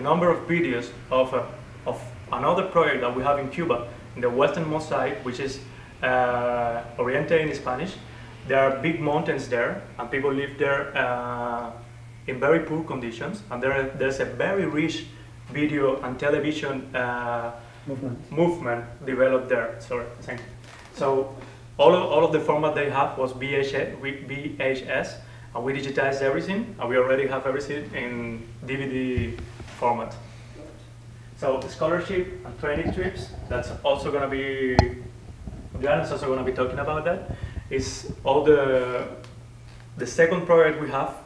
number of videos of another project that we have in Cuba, in the westernmost side, which is oriented in Spanish. There are big mountains there, and people live there in very poor conditions, and there's a very rich video and television movement developed there. Sorry, thank you. So all of the format they have was VHS, and we digitized everything, and we already have everything in DVD format. So scholarship and training trips, that's also going to be, Diana's also going to be talking about that. Is all the second project we have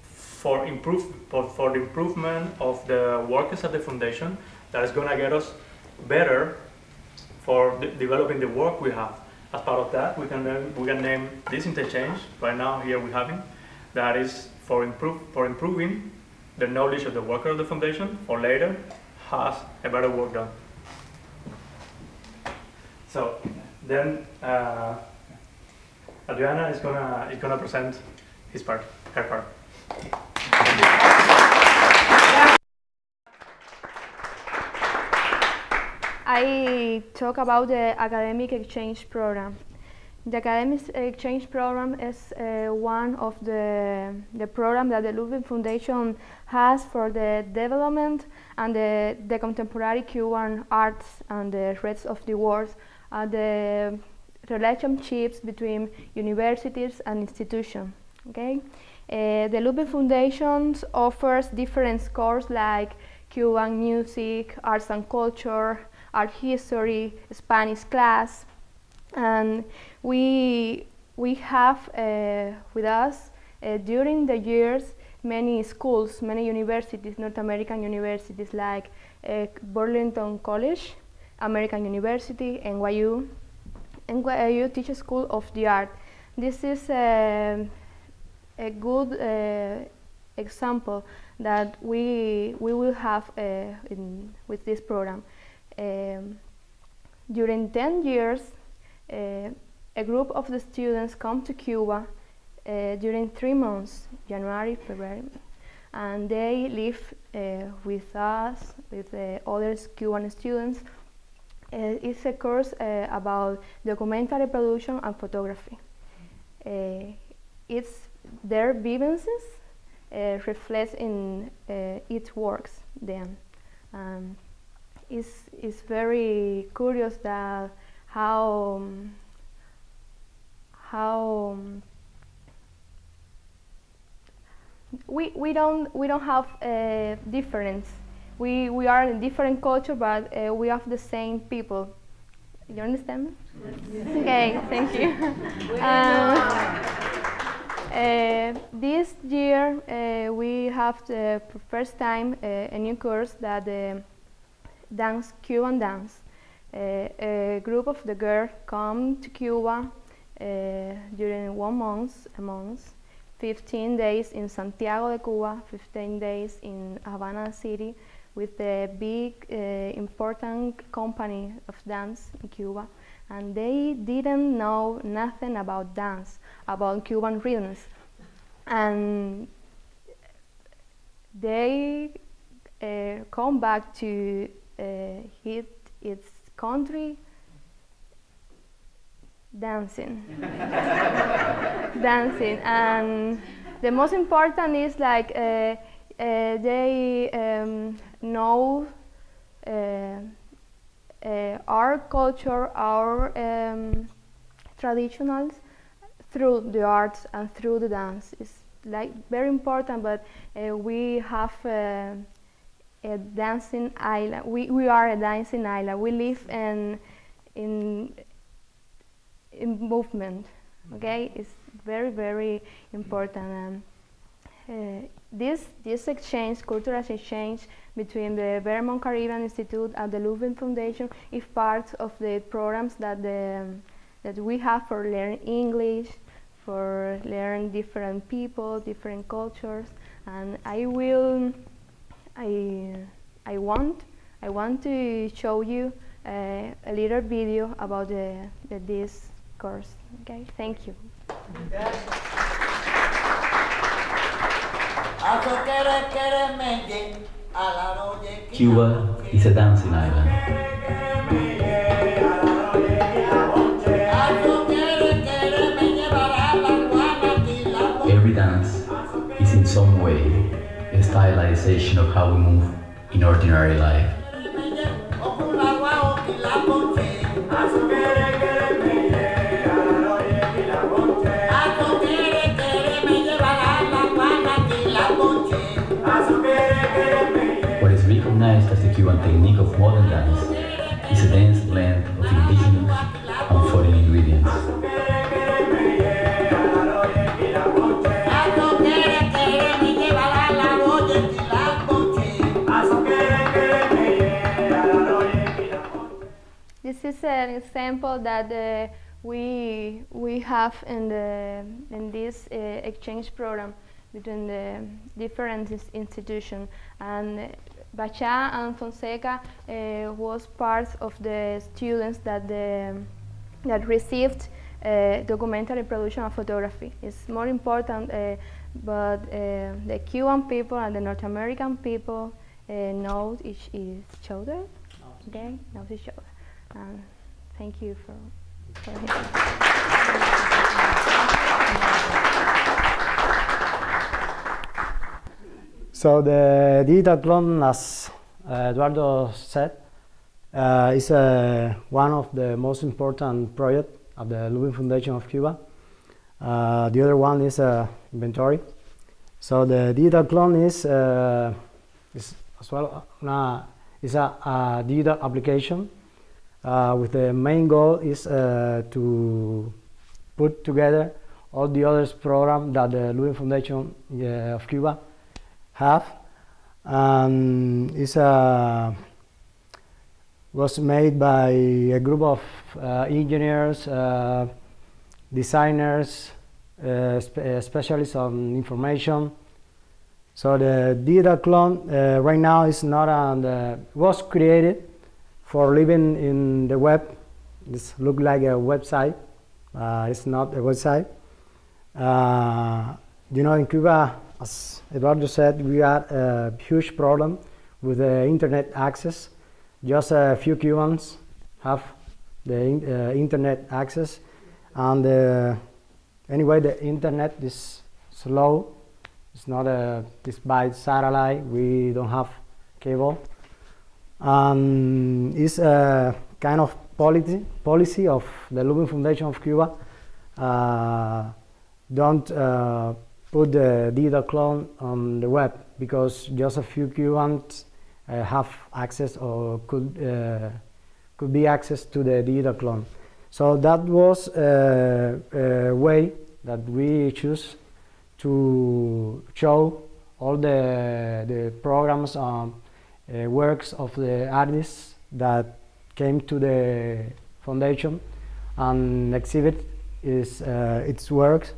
for the improvement of the workers at the foundation that is going to get us better for developing the work we have. As part of that, we can name this interchange right now. Here we have it. That is for improving the knowledge of the worker of the foundation, for later has a better work done. So then Adriana is gonna present her part. I talk about the academic exchange program. The academic exchange program is one of the programs that the Ludwig Foundation has for the development and the contemporary Cuban arts and the rest of the world, the relationships between universities and institutions. Okay, the Ludwig Foundation offers different courses like Cuban music, arts and culture, art history, Spanish class, and we have with us during the years many schools, many universities, North American universities like Burlington College, American University, NYU Teacher School of the Art. This is a good example that we will have with this program. During 10 years, a group of the students come to Cuba during 3 months, January, February, and they live with us, with other Cuban students. It's a course about documentary production and photography. It's their vivences reflects in its works then. It's very curious that how we don't have a difference. We are in different culture, but we have the same people. You understand? Yes. Okay, thank you. This year we have the first time a new course that dance, Cuban dance. A group of the girls come to Cuba during 1 month, 15 days in Santiago de Cuba, 15 days in Havana City, with a big important company of dance in Cuba, and they didn't know nothing about dance, about Cuban rhythms, and they come back to hit its country dancing. Dancing, and the most important is like they know our culture, our traditionals through the arts and through the dance. It's like very important, but we have a dancing island. We are a dancing island. We live in movement. Okay, it's very important. This exchange, cultural exchange between the Vermont-Carribean Institute and the Ludwig Foundation is part of the programs that we have for learning English, for learning different people, different cultures, and I want to show you a little video about this course. Okay, thank you. Aso kere kere menje, Cuba is a dancing island. Every dance is in some way a stylization of how we move in ordinary life. What is recognized as the Cuban technique of modern dance is a dense blend of indigenous and foreign ingredients. This is an example that we have in this exchange program between the different institutions, and Bacha and Fonseca was part of the students that received documentary production and photography. It's more important, but the Cuban people and the North American people know each other. Okay, knows each other. Thank you for listening. So the digital clone, as Eduardo said, is one of the most important projects of the Ludwig Foundation of Cuba. The other one is inventory. So the digital clone is as well is a digital application with the main goal is to put together all the other programs that the Ludwig Foundation of Cuba have. Was made by a group of engineers, designers, specialists on information. So the digital clone right now is not was created for living in the web. This looks like a website. It's not a website. You know, in Cuba, as Eduardo said, we had a huge problem with the internet access. Just a few Cubans have the internet access, and anyway, the internet is slow. It's not it's by satellite. We don't have cable, and it's a kind of policy of the Ludwig Foundation of Cuba. Don't put the digital clone on the web, because just a few Cubans have access or could be access to the digital clone. So that was a way that we choose to show all the programs works of the artists that came to the foundation and exhibit its works.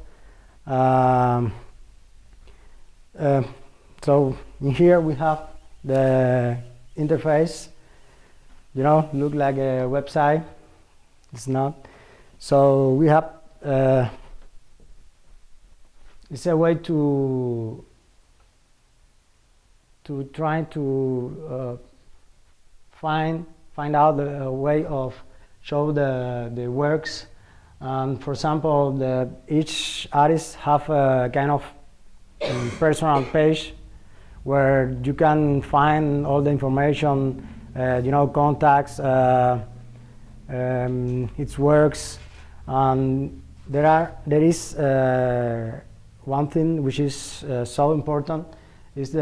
So in here we have the interface. You know, look like a website. It's not. So we have it's a way to try to find out a way of show the works. For example, each artist have a kind of personal page where you can find all the information, you know, contacts, its works. There is one thing which is so important, is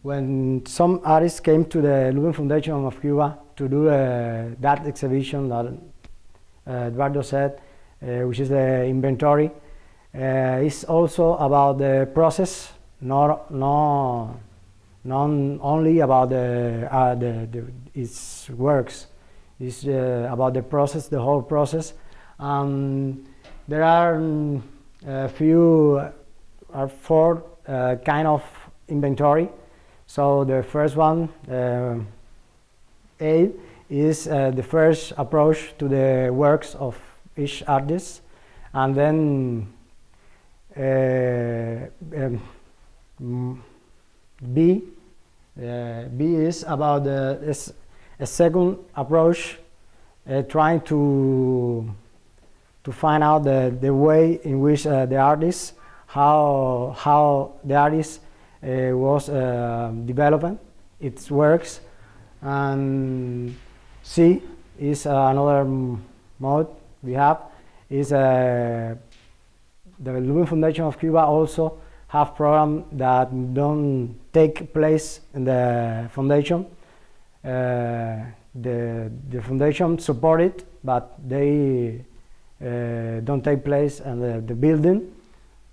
when some artists came to the Ludwig Foundation of Cuba to do that exhibition that Eduardo said, which is the inventory. It's also about the process, not only about its works. It's about the process, the whole process. There are four kind of inventory. So the first one, A, is the first approach to the works of each artist, and then B B is about a second approach, trying to find out the way in which the artist, how the artist was developing its works. And C is another mode we have, is the Ludwig Foundation of Cuba also have programs that don't take place in the foundation. The foundation support it, but they don't take place in the building.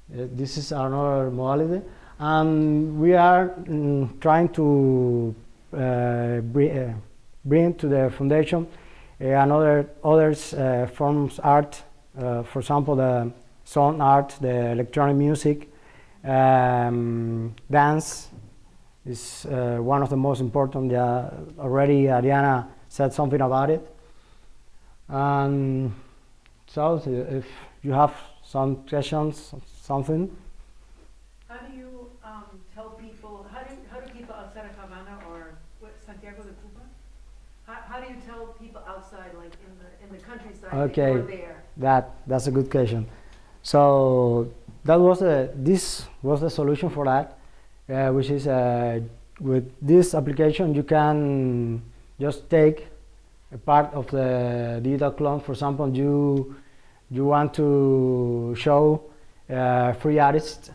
This is another modality, and we are trying to bring to the foundation others forms art. For example, the sound art, the electronic music, dance is one of the most important. Already Ariana said something about it. And so if you have some questions, something. How do you tell people, how do people outside of Havana or Santiago de Cuba, how do you tell people outside, like in the countryside, okay, that you're there? That's a good question. So that was this was the solution for that, which is with this application you can just take a part of the digital clone. For example, you want to show free artists,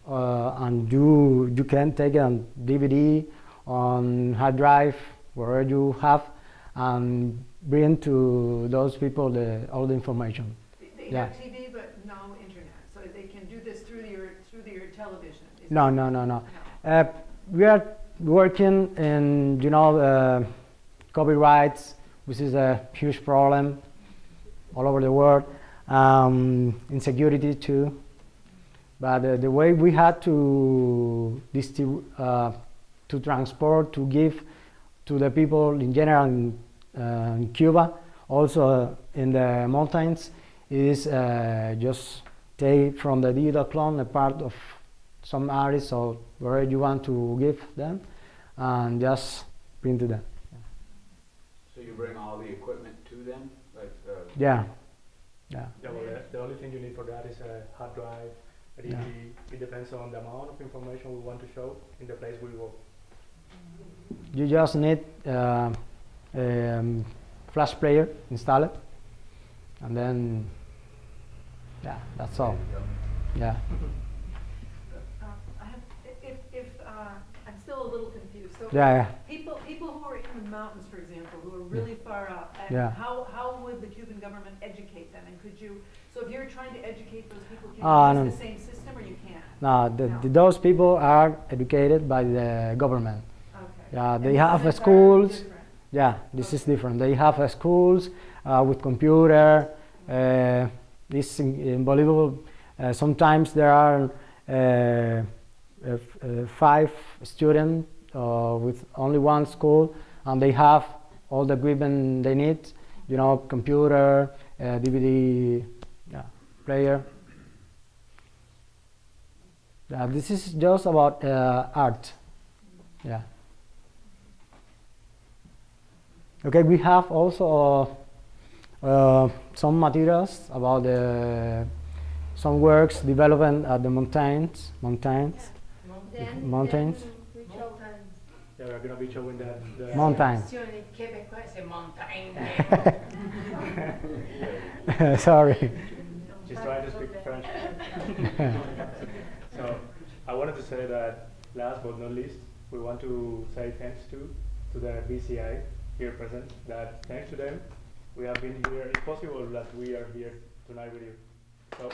and you can take it on DVD, on hard drive, wherever you have, and bring to those people all the information. They have TV but no internet, so they can do this through your television. No. We are working in copyrights, which is a huge problem all over the world. Insecurity too. But the way we had to distribute, to transport, to give to the people in general in Cuba, also in the mountains, is just take from the digital clone a part of some artists or wherever you want to give them, and just bring to them. So you bring all the equipment to them? Like Yeah. Well, the only thing you need for that is a hard drive. It depends on the amount of information we want to show in the place we go. You just need flash player installed, and then that's all. Yeah. I'm still a little confused. So people who are in the mountains, for example, who are really far out, and how would the Cuban government educate them? And could you, so if you're trying to educate those people, can you use the same system or you can't? No, those people are educated by the government. Okay. Yeah, they have schools. Different. Yeah, this is different. They have schools with computer. It's unbelievable. Sometimes there are 5 students with only one school, and they have all the equipment they need. Computer, DVD player. This is just about art. Yeah. Okay, we have also some materials about some works development at the mountains. Yeah, we're going to be showing the mountain. Sorry. She's trying to speak French. So I wanted to say that last but not least, we want to say thanks to the BCI here present, that thanks to them, we have been here. It's possible that we are here tonight with you. So.